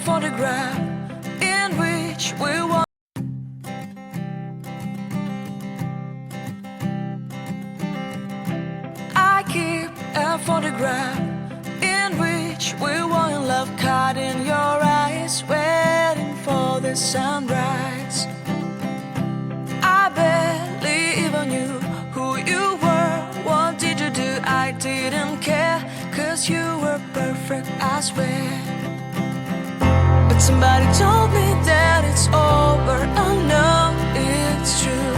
photograph in which we want. I keep a photograph in which we were in love, caught in your eyes, waiting for the sunrise. I barely even knew who you were. What did you do? I didn't care, 'cause you were perfect, I swear. But somebody told me that it's over. Oh no, it's true.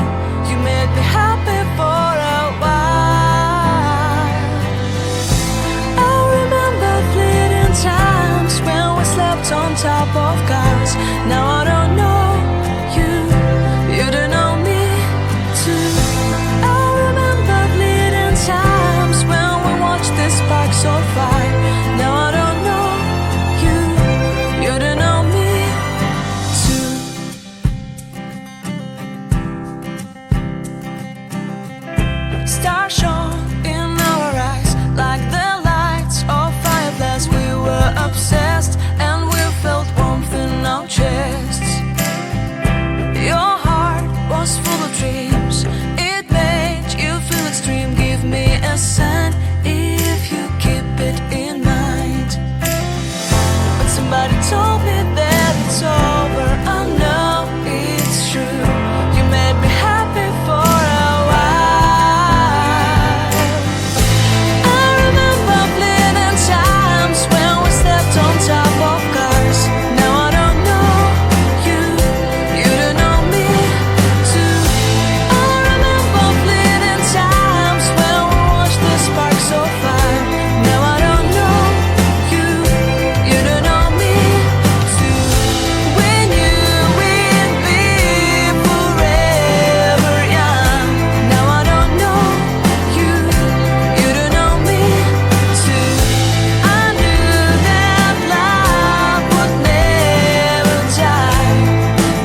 You made me happy for a while. I remember fleeting times when we slept on top of cars. Now I don't know you, you don't know me too. I remember fleeting times when we watched the sparks of fire. Now I don't know you, you don't know me too. Stars shone in our eyes like the lights of fireflies. We were obsessed and we felt warmth in our chests. Your heart was full of dreams, it made you feel extreme. Give me a sign if you keep it in mind. But somebody told me that it's over. I know it's true. You made me happy for a while. I remember fleeting times when we slept on top of cars. Now I don't know you, you don't know me too. I remember fleeting times when we watched the sparks of fire. Now I don't know you, you don't know me too. We knew we'd be forever young. Now I don't know you, you don't know me too. I knew that love would never die.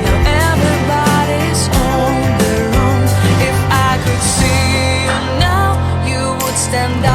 Now everybody's on their own. If I could see you now, you would stand up